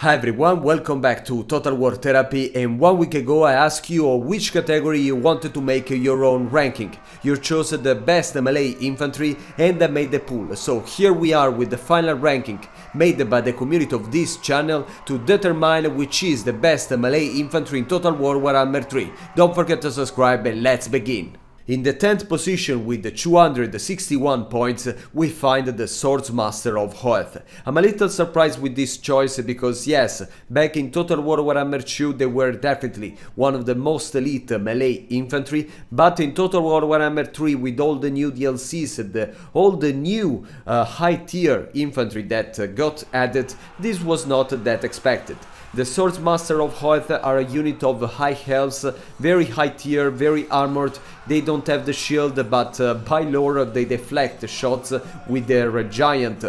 Hi everyone, welcome back to Total War Therapy, and 1 week ago I asked you on which category you wanted to make your own ranking. You chose the best melee infantry and I made the pool, so here we are with the final ranking made by the community of this channel to determine which is the best melee infantry in Total War Warhammer 3. Don't forget to subscribe and let's begin. In the 10th position with 261 points, we find the Swordsmaster of Hoeth. I'm a little surprised with this choice because yes, back in Total War Warhammer 2 they were definitely one of the most elite melee infantry, but in Total War Warhammer 3 with all the new DLCs, all the new high tier infantry that got added, this was not that expected. The Swordsmaster of Hoeth are a unit of high health, very high tier, very armored. They don't have the shield, but by lore they deflect shots with their giant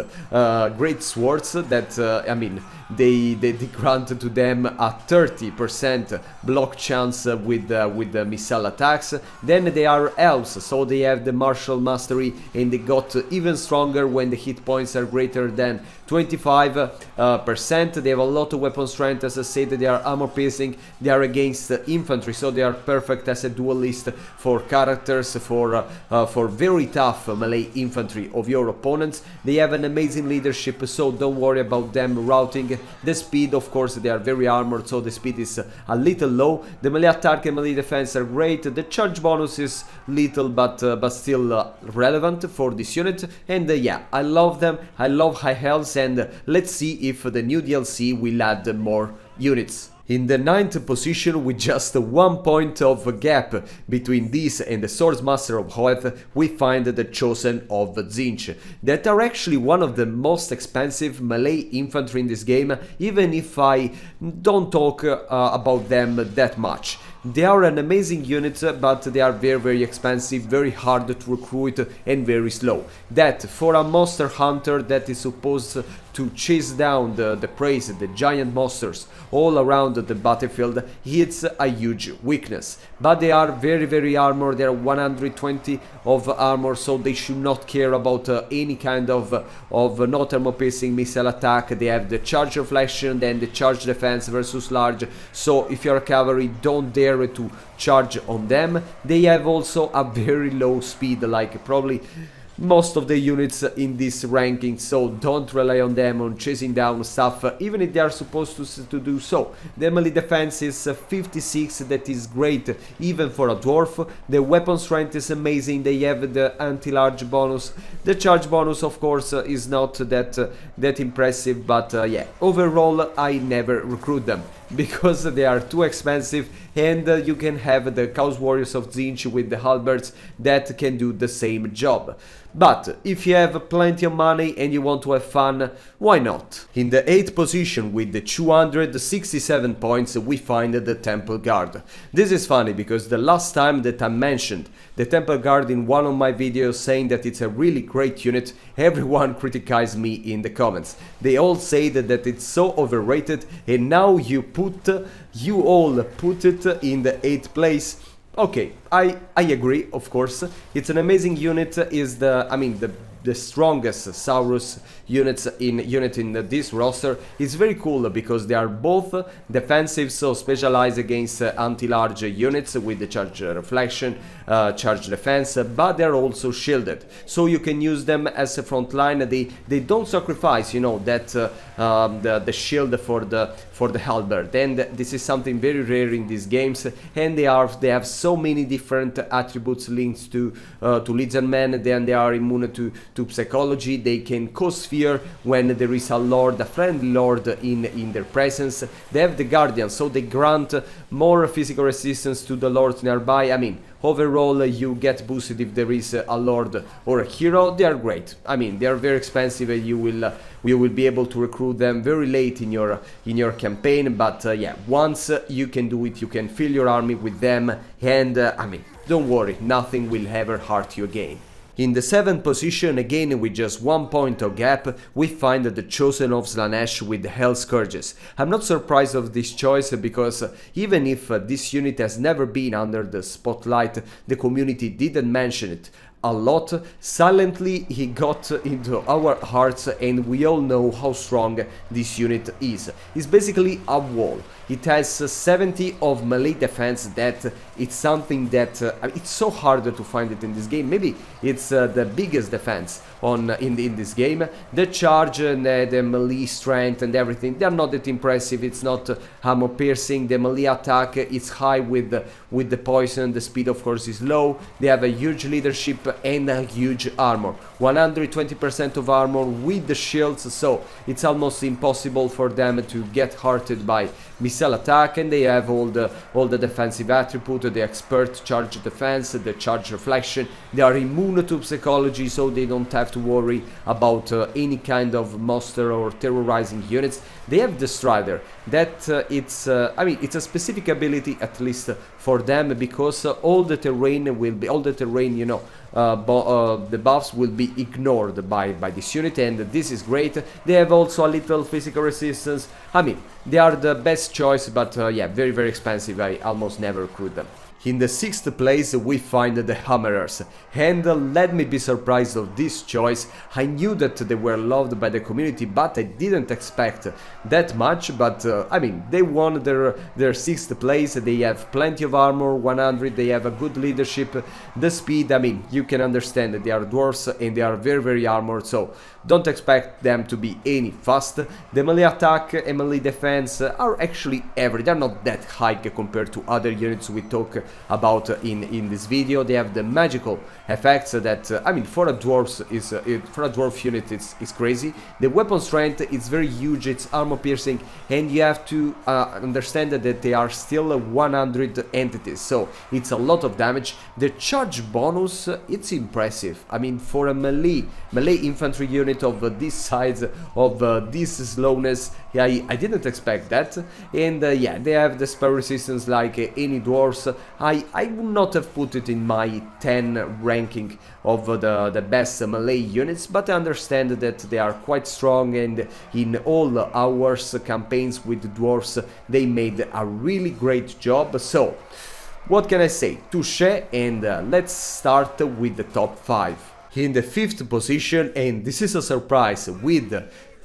great swords that, they grant to them a 30% block chance with the missile attacks. Then they are elves, so they have the martial mastery and they got even stronger when the hit points are greater than 25%. They have a lot of weapon strength, as I said, they are armor piercing, they are against infantry, so they are perfect as a duelist for characters, for very tough melee infantry of your opponents. They have an amazing leadership, so don't worry about them routing. The speed, of course, they are very armored, so the speed is a little low. The melee attack and melee defense are great. The charge bonus is little, but still relevant for this unit. And yeah, I love them. I love high health, and let's see if the new DLC will add more units. In the 9th position, with just 1 point of gap between this and the Swordsmaster of Hoeth, we find the Chosen of Tzeentch, that are actually one of the most expensive melee infantry in this game, even if I don't talk about them that much. They are an amazing unit, but they are very expensive, very hard to recruit and very slow. That for a monster hunter that is supposed to chase down the prey, the giant monsters all around the battlefield, it's a huge weakness. But they are very armored, they are 120 of armor, so they should not care about any kind of not armor piercing missile attack. They have the charge reflection, then the charge defense versus large, so if you're a cavalry, don't dare to charge on them. They have also a very low speed, like probably most of the units in this ranking, so don't rely on them on chasing down stuff, even if they are supposed to do so. The melee defense is 56, that is great even for a dwarf. The weapon strength is amazing, they have the anti-large bonus. The charge bonus, of course, is not that impressive, but yeah, overall I never recruit them because they are too expensive, and you can have the Chaos Warriors of Tzeentch with the halberds that can do the same job. But if you have plenty of money and you want to have fun, why not? In the 8th position with the 267 points, we find the Temple Guard. This is funny because the last time that I mentioned the Temple Guard in one of my videos saying that it's a really great unit, everyone criticized me in the comments. They all say that it's so overrated, and now you all put it in the 8th place. Okay, I agree, of course. It's an amazing unit, is the strongest Saurus unit in this roster. It's very cool because they are both defensive, so specialized against anti-large units with the charge reflection, charge defense, but they're also shielded, so you can use them as a front line. They don't sacrifice, you know, that the shield for the halberd, and this is something very rare in these games. And they have so many different attributes linked to Lizardmen. Then they are immune to psychology. They can cause fear when there is a lord, a friendly lord in their presence. They have the guardian, so they grant more physical resistance to the lords nearby. Overall, you get boosted if there is a lord or a hero. They are great. They are very expensive, and you will be able to recruit them very late in your campaign. But yeah, once you can do it, you can fill your army with them, and don't worry, nothing will ever hurt you again. In the 7th position, again with just 1 point of gap, we find the Chosen of Slaanesh with Hell Scourges. I'm not surprised of this choice because even if this unit has never been under the spotlight, the community didn't mention it a lot. Silently he got into our hearts, and we all know how strong this unit is. It's basically a wall. It has 70 of melee defense. That it's something that it's so hard to find it in this game. Maybe it's the biggest defense in this game. The charge and the melee strength and everything, they are not that impressive. It's not armor piercing. The melee attack is high with the poison. The speed of course is low. They have a huge leadership and a huge armor, 120% of armor with the shields, so it's almost impossible for them to get hurted by missile attack. And they have all the defensive attribute, the expert charge defense, the charge reflection. They are immune to psychology, so they don't have to worry about any kind of monster or terrorizing units. They have the Strider. That it's a specific ability, at least for them, because all the terrain will be, the buffs will be ignored by this unit, and this is great. They have also a little physical resistance. I mean, they are the best choice, but yeah, very, very expensive. I almost never recruit them. In the 6th place we find the Hammerers, and let me be surprised of this choice. I knew that they were loved by the community, but I didn't expect that much. But I mean, they won their 6th place. They have plenty of armor, 100, they have a good leadership, the speed, I mean, you can understand that they are dwarves and they are very, very armored, so don't expect them to be any fast. The melee attack and melee defense are actually average. They're not that high compared to other units we talk about in this video. They have the magical effects that I mean, for a dwarf unit it's crazy. The weapon strength is very huge, it's armor piercing, and you have to understand that they are still 100 entities, so it's a lot of damage. The charge bonus, it's impressive. I mean, for a melee infantry unit of this size, of this slowness, yeah, I didn't expect that. And yeah, they have the spell resistance like any dwarves. I would not have put it in my 10 ranking of the best melee units, but I understand that they are quite strong, and in all our campaigns with dwarves they made a really great job. So what can I say? Touché, and let's start with the top 5. In the 5th position, and this is a surprise, with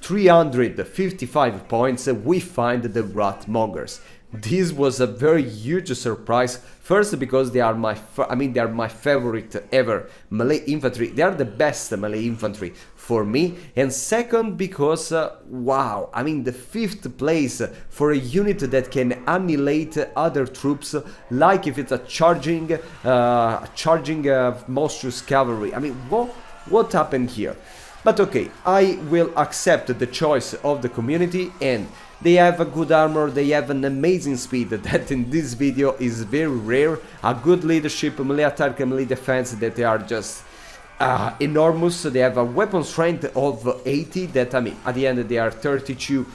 355 points we find the Wrathmongers. This was a very huge surprise. First, because they are my favorite ever melee infantry. They are the best melee infantry for me. And second, because wow, I mean, the 5th place for a unit that can annihilate other troops, like if it's a charging monstrous cavalry. I mean, what happened here? But okay, I will accept the choice of the community, and they have a good armor, they have an amazing speed that in this video is very rare, a good leadership, melee attack and melee defense that they are just enormous. They have a weapon strength of 80 that, I mean, at the end they are 32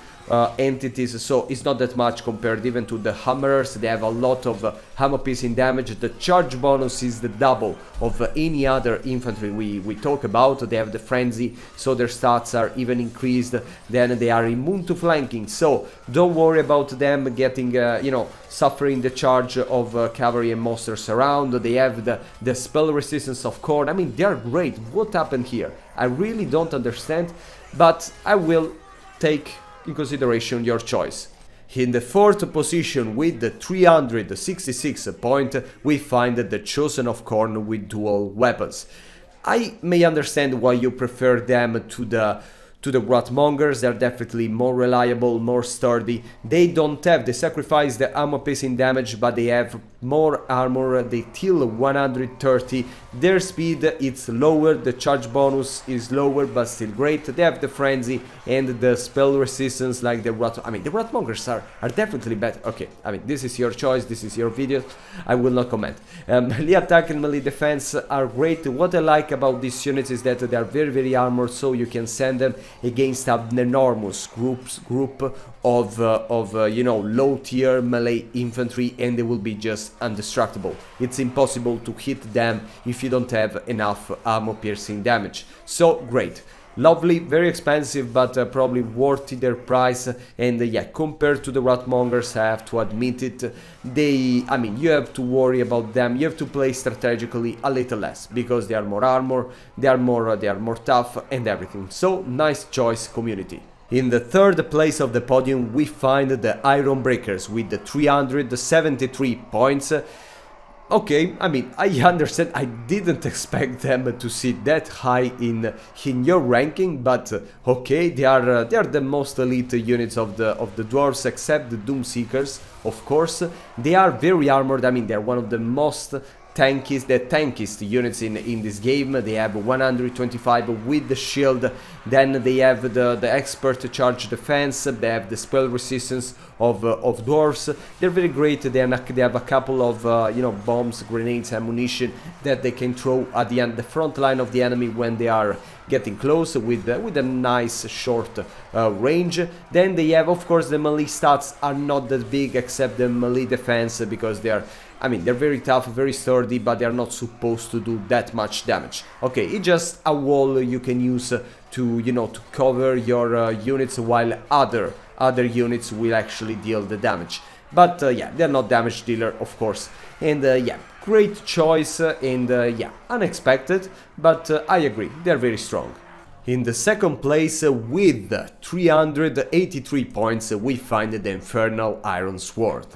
entities, so it's not that much compared even to the Hammerers. They have a lot of hammer piercing damage. The charge bonus is the double of any other infantry we talk about. They have the frenzy, so their stats are even increased. Then they are immune to flanking, so don't worry about them getting suffering the charge of cavalry and monsters around. They have the spell resistance of Khorne. I mean, they are great. What happened here? I really don't understand, but I will take in consideration your choice. In the 4th position with the 366 point we find the Chosen of Khorne with dual weapons. I may understand why you prefer them to the Wrathmongers. They're definitely more reliable, more sturdy. They sacrifice the armor piercing damage, but they have more armor. They deal 130. Their speed it's lower, the charge bonus is lower, but still great. They have the frenzy and the spell resistance like the the Wrathmongers are definitely better. Okay, I mean, this is your choice, this is your video, I will not comment. Melee attack and melee defense are great. What I like about these units is that they are very, very armored, so you can send them against an enormous group of low tier melee infantry, and they will be just indestructible. It's impossible to hit them if you don't have enough armor piercing damage. So great. Lovely, very expensive, but probably worthy their price. And yeah, compared to the Rotmongers, I have to admit it, I mean, you have to worry about them. You have to play strategically a little less because they are more armor, they are more tough and everything. So nice choice, community. In the third place of the podium, we find the Iron Breakers with the 373 points. Okay, I mean, I understand, I didn't expect them to sit that high in your ranking, but okay, they are the most elite units of the dwarves, except the Doomseekers, of course. They are very armored. I mean, they're one of the most tankiest units in this game. They have 125 with the shield, then they have the expert charge defense, they have the spell resistance of dwarves. They're very great. They have a couple of you know, bombs, grenades, ammunition that they can throw at the front line of the enemy when they are getting close with a nice short range. Then they have, of course, the melee stats are not that big except the melee defense, because they are, I mean, they're very tough, very sturdy, but they are not supposed to do that much damage. Okay, it's just a wall you can use to, you know, to cover your units, while other units will actually deal the damage. But yeah, they're not damage dealer, of course. And yeah, great choice, and yeah, unexpected, but I agree, they're very strong. In the second place, with 383 points, we find the Infernal Iron Sword.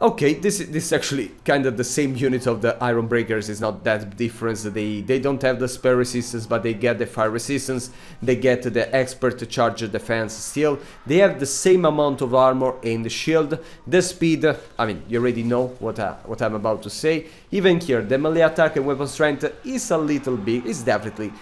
Okay, this is actually kind of the same unit of the Iron Breakers. It's not that difference. They don't have the spell resistance, but they get the fire resistance. They get the expert charge defense still. They have the same amount of armor and the shield. The speed, I mean, you already know what I'm about to say. Even here, the melee attack and weapon strength is a little big. It's definitely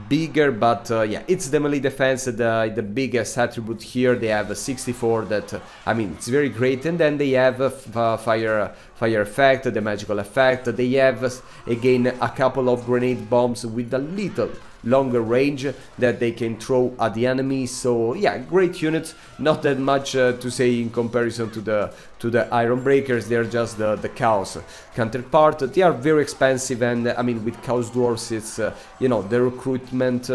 bigger, but yeah, it's the melee defense, the biggest attribute here. They have a 64 that, I mean, it's very great. And then they have fire effect, the magical effect. They have again a couple of grenade bombs with a little longer range that they can throw at the enemy. So yeah, great units. Not that much to say in comparison to the Iron Breakers. They're just the Chaos counterpart. They are very expensive, and I mean, with Chaos Dwarfs, it's you know, the recruitment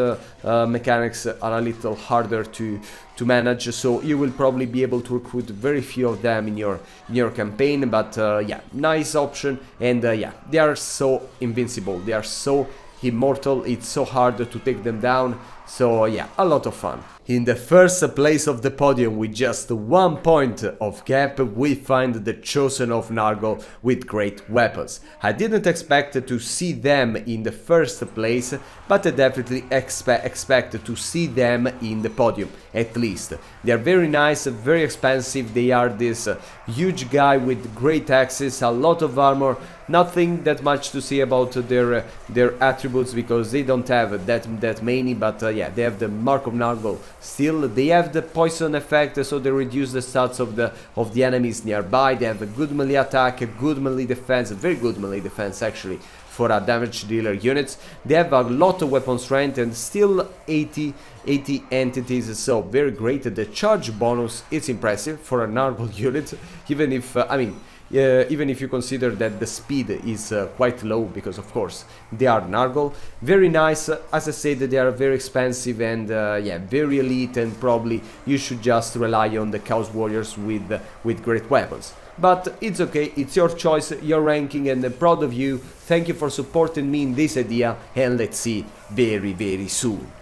mechanics are a little harder to manage, so you will probably be able to recruit very few of them in your campaign. But yeah, nice option. And yeah, they are so invincible, they are so immortal, it's so hard to take them down. So yeah, a lot of fun. In the first place of the podium, with just 1 point of gap, we find the Chosen of Nargol with great weapons. I didn't expect to see them in the first place, but I definitely expect to see them in the podium, at least. They are very nice, very expensive. They are this huge guy with great axes, a lot of armor. Nothing that much to say about their attributes, because they don't have that many. But yeah, they have the Mark of Nargol. Still, they have the poison effect, so they reduce the stats of the enemies nearby. They have a good melee attack, a good melee defense, a very good melee defense actually for a damage dealer units. They have a lot of weapon strength and still 80 entities, so very great. The charge bonus is impressive for a Nargol unit, even if I mean, even if you consider that the speed is quite low, because of course they are Nargol. Very nice. As I said, they are very expensive and yeah, very elite, and probably you should just rely on the Chaos Warriors with great weapons. But it's okay, it's your choice, your ranking, and I'm proud of you. Thank you for supporting me in this idea, and let's see very soon.